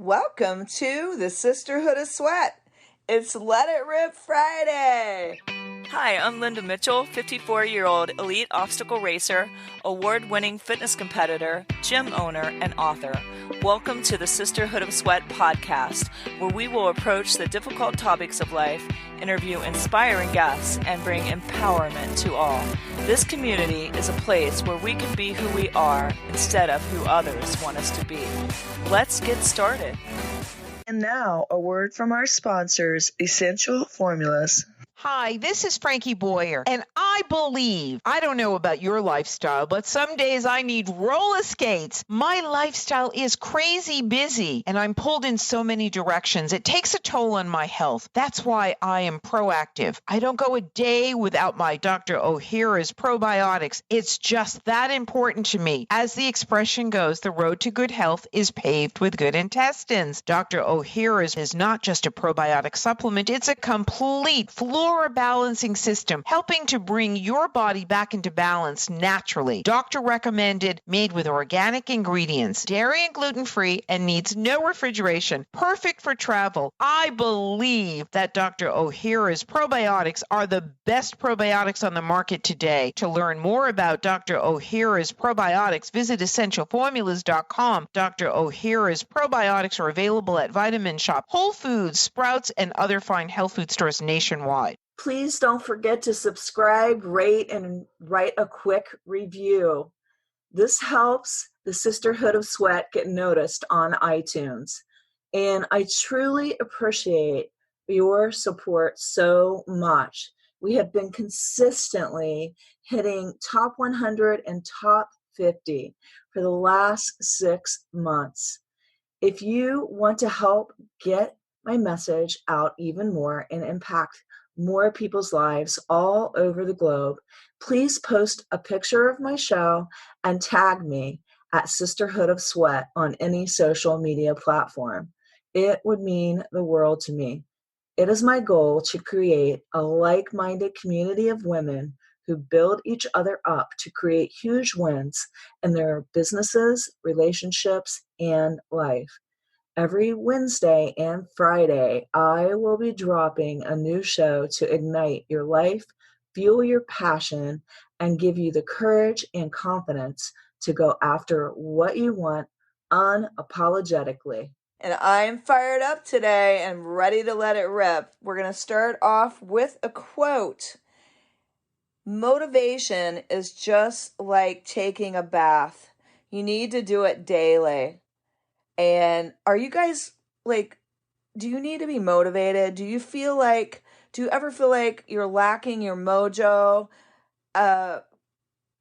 Welcome to the Sisterhood of Sweat. It's Let It Rip Friday. Hi, I'm Linda Mitchell, 54-year-old elite obstacle racer, award-winning fitness competitor, gym owner, and author. Welcome to the Sisterhood of Sweat podcast, where we will approach the difficult topics of life, interview inspiring guests, and bring empowerment to all. This community is a place where we can be who we are instead of who others want us to be. Let's get started. And now, a word from our sponsors, Essential Formulas. Hi, this is Frankie Boyer, and I don't know about your lifestyle, but some days I need roller skates. My lifestyle is crazy busy, and I'm pulled in so many directions. It takes a toll on my health. That's why I am proactive. I don't go a day without my Dr. O'Hara's probiotics. It's just that important to me. As the expression goes, the road to good health is paved with good intestines. Dr. O'Hara's is not just a probiotic supplement, it's a complete flora balancing system, helping to bring your body back into balance naturally. Doctor recommended, made with organic ingredients, dairy and gluten-free, and needs no refrigeration. Perfect for travel. I believe that Dr. O'Hara's probiotics are the best probiotics on the market today. To learn more about Dr. O'Hara's probiotics, visit essentialformulas.com. Dr. O'Hara's probiotics are available at Vitamin Shop, Whole Foods, Sprouts, and other fine health food stores nationwide. Please don't forget to subscribe, rate, and write a quick review. This helps the Sisterhood of Sweat get noticed on iTunes. And I truly appreciate your support so much. We have been consistently hitting top 100 and top 50 for the last 6 months. If you want to help get my message out even more and impact more people's lives all over the globe, please post a picture of my show and tag me at Sisterhood of Sweat on any social media platform. It would mean the world to me. It is my goal to create a like-minded community of women who build each other up to create huge wins in their businesses, relationships, and life. Every Wednesday and Friday, I will be dropping a new show to ignite your life, fuel your passion, and give you the courage and confidence to go after what you want unapologetically. And I'm fired up today and ready to let it rip. We're going to start off with a quote. Motivation is just like taking a bath. You need to do it daily. And are you guys, do you need to be motivated? Do you ever feel like you're lacking your mojo? A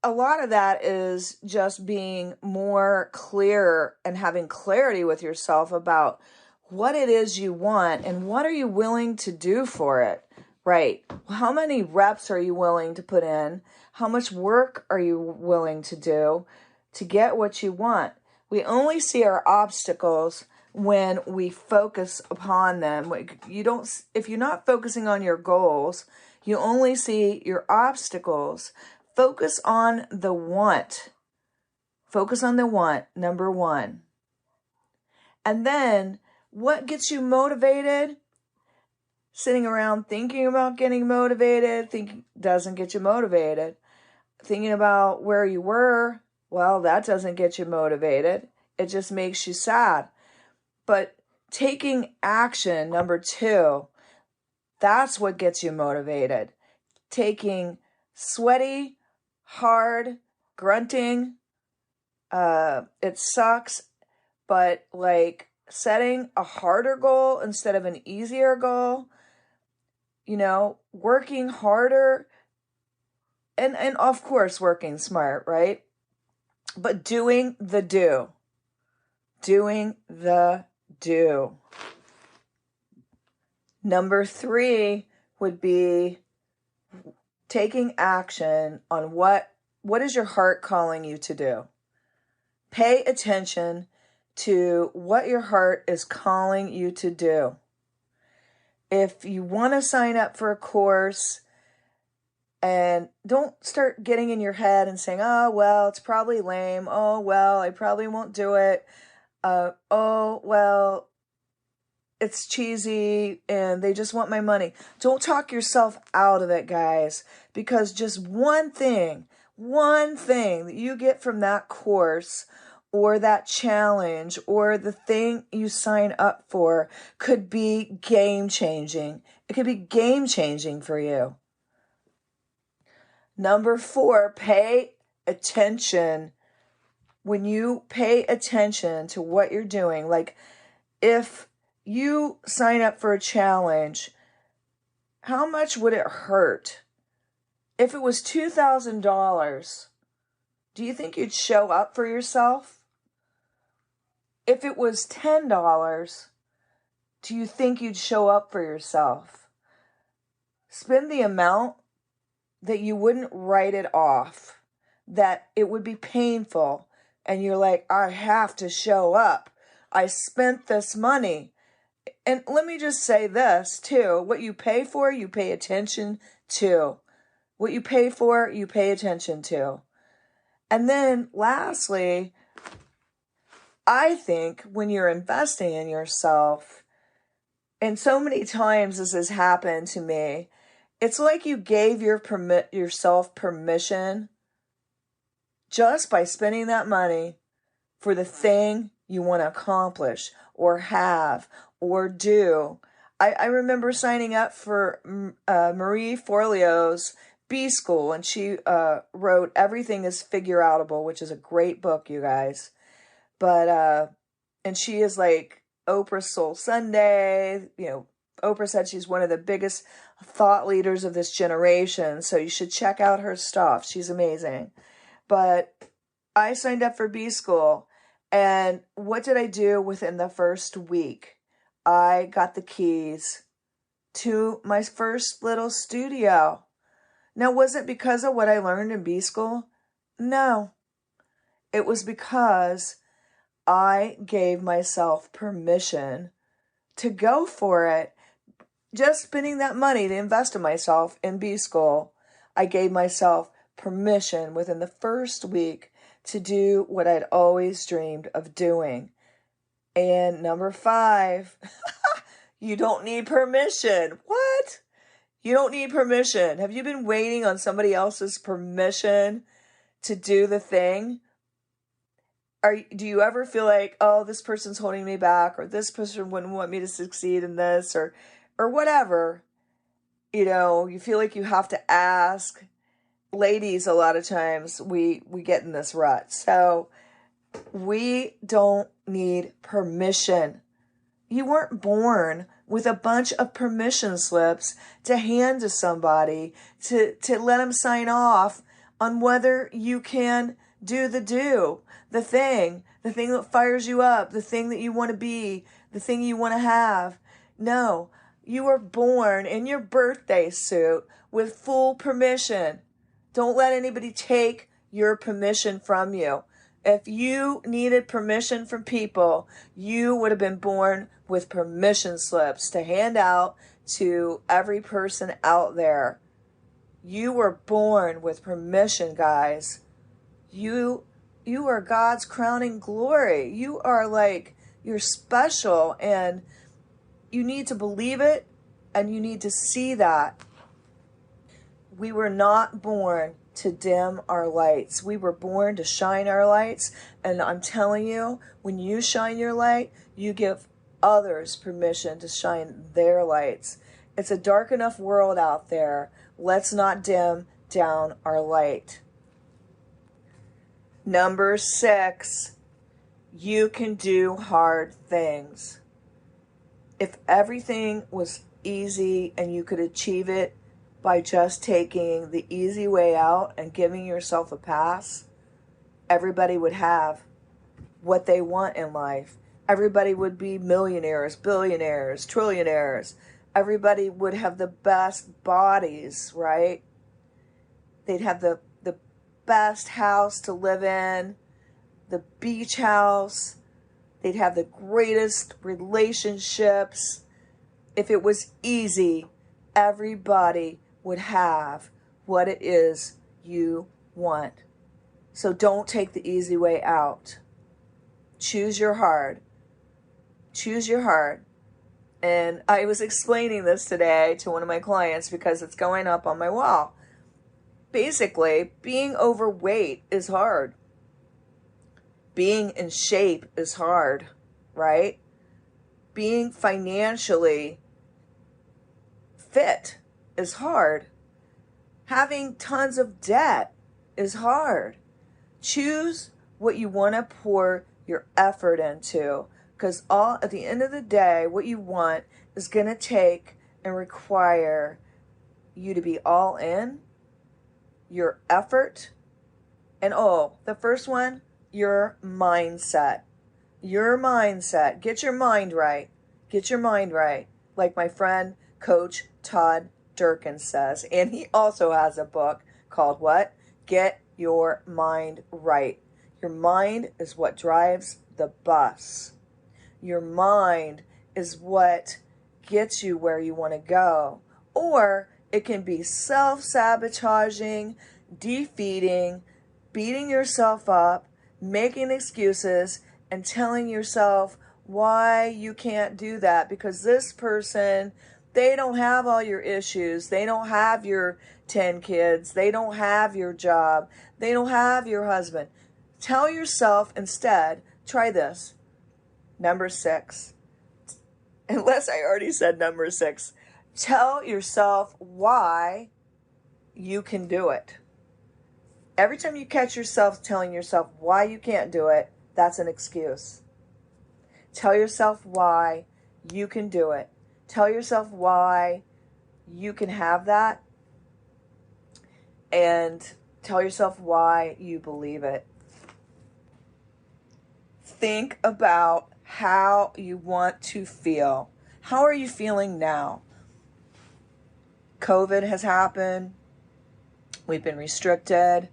lot of that is just being more clear and having clarity with yourself about what it is you want and what are you willing to do for it, right? How many reps are you willing to put in? How much work are you willing to do to get what you want? We only see our obstacles when we focus upon them. If you're not focusing on your goals, you only see your obstacles. Focus on the want. Focus on the want, number one. And then, what gets you motivated? Sitting around thinking about getting motivated, doesn't get you motivated. Thinking about where you were, well, that doesn't get you motivated. It just makes you sad. But taking action, number two, that's what gets you motivated. Taking sweaty, hard, grunting, it sucks, but setting a harder goal instead of an easier goal, working harder, and of course working smart, right? But doing the do. Number three would be taking action on what is your heart calling you to do. Pay attention to what your heart is calling you to do. If you want to sign up for a course, and don't start getting in your head and saying, oh, well, it's probably lame. Oh, well, I probably won't do it. Oh, well, it's cheesy and they just want my money. Don't talk yourself out of it, guys, because just one thing that you get from that course or that challenge or the thing you sign up for could be game changing. It could be game changing for you. Number 4, pay attention. When you pay attention to what you're doing, like if you sign up for a challenge, how much would it hurt? If it was $2,000, do you think you'd show up for yourself? If it was $10, do you think you'd show up for yourself? Spend the amount that you wouldn't write it off, that it would be painful, and you're like, I have to show up. I spent this money. And let me just say this too. What you pay for, you pay attention to. What you pay for, you pay attention to. And then lastly, I think when you're investing in yourself, and so many times this has happened to me, it's like you gave yourself permission just by spending that money for the thing you want to accomplish or have or do. I remember signing up for Marie Forleo's B School, and she wrote Everything is Figure Outable, which is a great book, you guys. But, and she is like Oprah Soul Sunday. You know, Oprah said she's one of the biggest thought leaders of this generation, so you should check out her stuff. She's amazing. But I signed up for B School, and what did I do within the first week? I got the keys to my first little studio. Now, was it because of what I learned in B School? No. It was because I gave myself permission to go for it. Just spending that money to invest in myself in B School, I gave myself permission within the first week to do what I'd always dreamed of doing. And number 5, you don't need permission. What? You don't need permission. Have you been waiting on somebody else's permission to do the thing? Do you ever feel like, oh, this person's holding me back, or this person wouldn't want me to succeed in this, or whatever? You know, you feel like you have to ask. Ladies, a lot of times we get in this rut. So we don't need permission. You weren't born with a bunch of permission slips to hand to somebody to let them sign off on whether you can do the thing that fires you up, the thing that you want to be, the thing you want to have. No, you were born in your birthday suit with full permission. Don't let anybody take your permission from you. If you needed permission from people, you would have been born with permission slips to hand out to every person out there. You were born with permission, guys. You are God's crowning glory. You're special, and you need to believe it, and you need to see that. We were not born to dim our lights. We were born to shine our lights. And I'm telling you, when you shine your light, you give others permission to shine their lights. It's a dark enough world out there. Let's not dim down our light. Number 6, you can do hard things. If everything was easy and you could achieve it by just taking the easy way out and giving yourself a pass, everybody would have what they want in life. Everybody would be millionaires, billionaires, trillionaires. Everybody would have the best bodies, right? They'd have the best house to live in, the beach house. They'd have the greatest relationships. If it was easy, everybody would have what it is you want. So don't take the easy way out. Choose your heart. Choose your heart. And I was explaining this today to one of my clients because it's going up on my wall. Basically, being overweight is hard. Being in shape is hard, right? Being financially fit is hard. Having tons of debt is hard. Choose what you want to pour your effort into, because at the end of the day, what you want is going to take and require you to be all in, your effort, and the first one, your mindset. Your mindset. Get your mind right. Get your mind right. Like my friend, Coach Todd Durkin says. And he also has a book called what? Get Your Mind Right. Your mind is what drives the bus. Your mind is what gets you where you want to go. Or it can be self-sabotaging, defeating, beating yourself up, making excuses, and telling yourself why you can't do that because this person, they don't have all your issues. They don't have your 10 kids. They don't have your job. They don't have your husband. Tell yourself instead, try this. Number 6. Unless I already said number 6. Tell yourself why you can do it. Every time you catch yourself telling yourself why you can't do it, that's an excuse. Tell yourself why you can do it. Tell yourself why you can have that. And tell yourself why you believe it. Think about how you want to feel. How are you feeling now? COVID has happened. We've been restricted.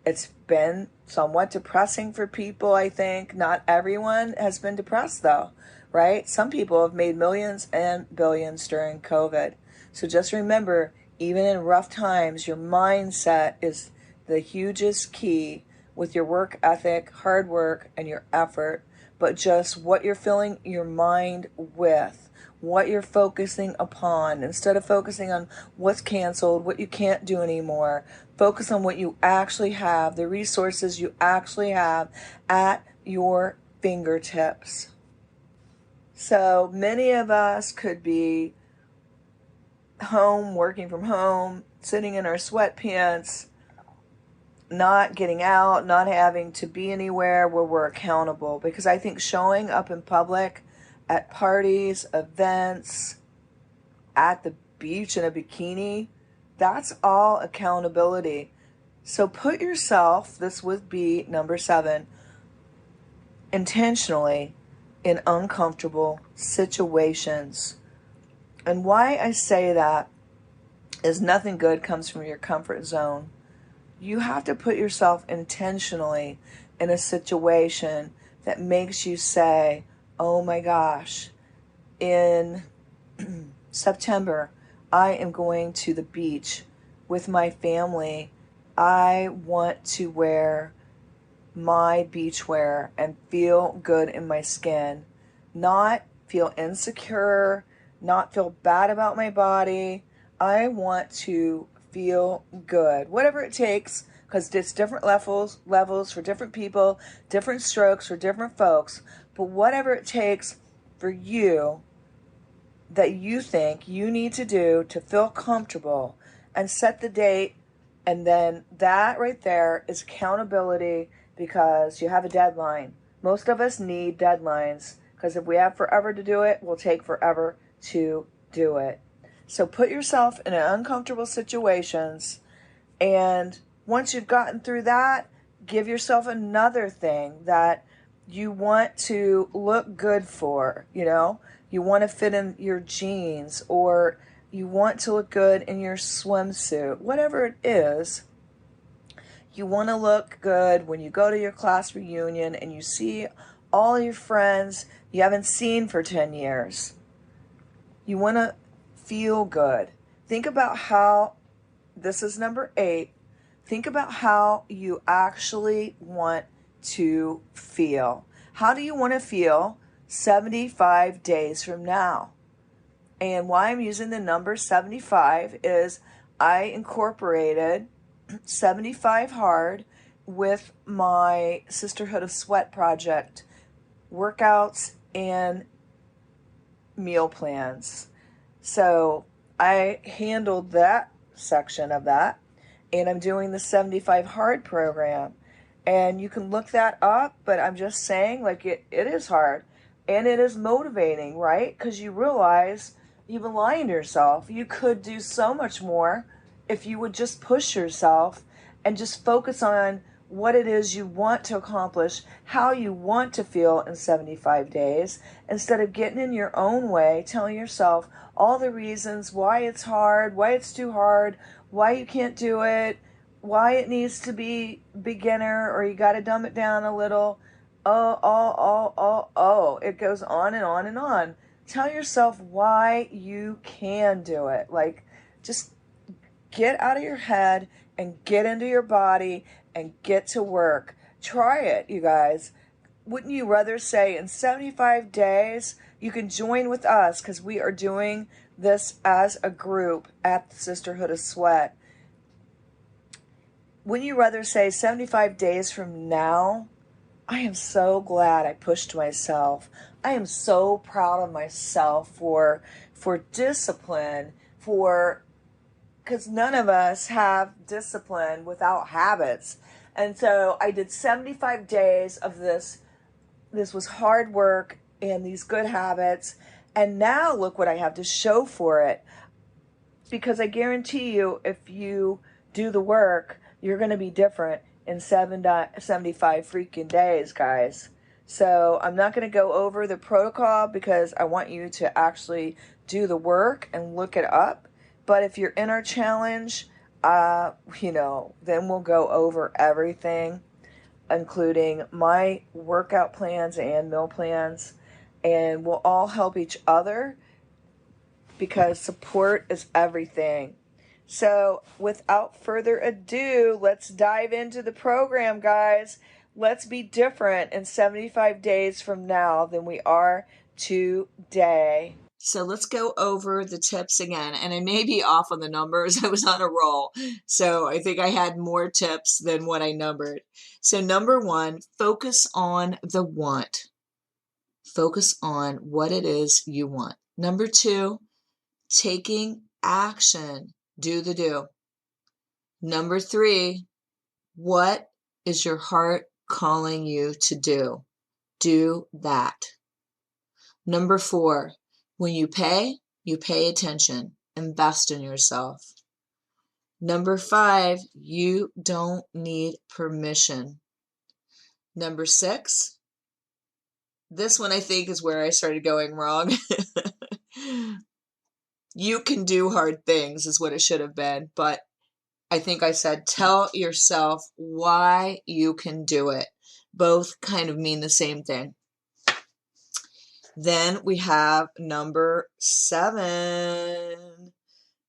It's been somewhat depressing for people, I think. Not everyone has been depressed, though, right? Some people have made millions and billions during COVID. So just remember, even in rough times, your mindset is the hugest key with your work ethic, hard work, and your effort. But just what you're filling your mind with, what you're focusing upon. Instead of focusing on what's canceled, what you can't do anymore, focus on what you actually have, the resources you actually have at your fingertips. So many of us could be home, working from home, sitting in our sweatpants, not getting out, not having to be anywhere where we're accountable. Because I think showing up in public at parties, events, at the beach in a bikini, that's all accountability. So put yourself, this would be number 7, intentionally in uncomfortable situations. And why I say that is nothing good comes from your comfort zone. You have to put yourself intentionally in a situation that makes you say, oh my gosh, in September, I am going to the beach with my family. I want to wear my beachwear and feel good in my skin, not feel insecure, not feel bad about my body. I want to feel good, whatever it takes, because it's different levels for different people, different strokes for different folks, but whatever it takes for you that you think you need to do to feel comfortable, and set the date, and then that right there is accountability, because you have a deadline. Most of us need deadlines, because if we have forever to do it, we'll take forever to do it. So put yourself in uncomfortable situations, and once you've gotten through that, give yourself another thing that you want to look good for. You want to fit in your jeans, or you want to look good in your swimsuit, whatever it is. You want to look good when you go to your class reunion and you see all your friends you haven't seen for 10 years. You want to feel good. Think about how, this is number 8, think about how you actually want to feel. How do you want to feel 75 days from now? And why I'm using the number 75 is I incorporated 75 hard with my Sisterhood of Sweat project, workouts and meal plans. So I handled that section of that, and I'm doing the 75 hard program. And you can look that up, but I'm just saying, like, it is hard and it is motivating, right? Because you realize you've been lying to yourself. You could do so much more if you would just push yourself and just focus on what it is you want to accomplish, how you want to feel in 75 days, instead of getting in your own way, telling yourself all the reasons why it's hard, why it's too hard, why you can't do it, why it needs to be beginner, or you got to dumb it down a little. It goes on and on and on. Tell yourself why you can do it. Like, just get out of your head and get into your body and get to work. Try it, you guys. Wouldn't you rather say in 75 days you can join with us, because we are doing this as a group at the Sisterhood of Sweat. Wouldn't you rather say 75 days from now, I am so glad I pushed myself. I am so proud of myself for discipline, because none of us have discipline without habits. And so I did 75 days of this. This was hard work and these good habits. And now look what I have to show for it. Because I guarantee you, if you do the work, you're going to be different in 75 freaking days, guys. So I'm not going to go over the protocol because I want you to actually do the work and look it up. But if you're in our challenge, then we'll go over everything, including my workout plans and meal plans. And we'll all help each other, because support is everything. So without further ado, let's dive into the program, guys. Let's be different in 75 days from now than we are today. So let's go over the tips again. And I may be off on the numbers. I was on a roll. So I think I had more tips than what I numbered. So number 1, focus on the want. Focus on what it is you want. Number 2, taking action. Do the do. Number 3, what is your heart calling you to do? Do that. Number 4, when you pay attention. Invest in yourself. Number 5, you don't need permission. Number 6, this one I think is where I started going wrong. You can do hard things is what it should have been, but I think I said tell yourself why you can do it. Both kind of mean the same thing. Then we have number 7.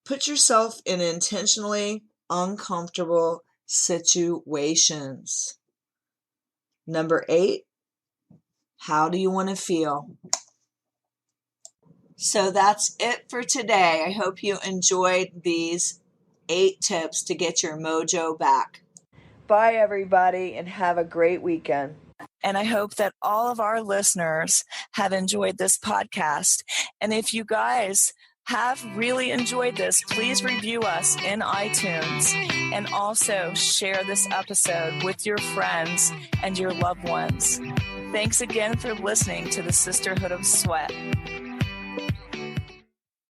Put yourself in intentionally uncomfortable situations. Number 8, how do you want to feel? So that's it for today. I hope you enjoyed these 8 tips to get your mojo back. Bye, everybody, and have a great weekend. And I hope that all of our listeners have enjoyed this podcast. And if you guys have really enjoyed this, please review us in iTunes, and also share this episode with your friends and your loved ones. Thanks again for listening to the Sisterhood of Sweat.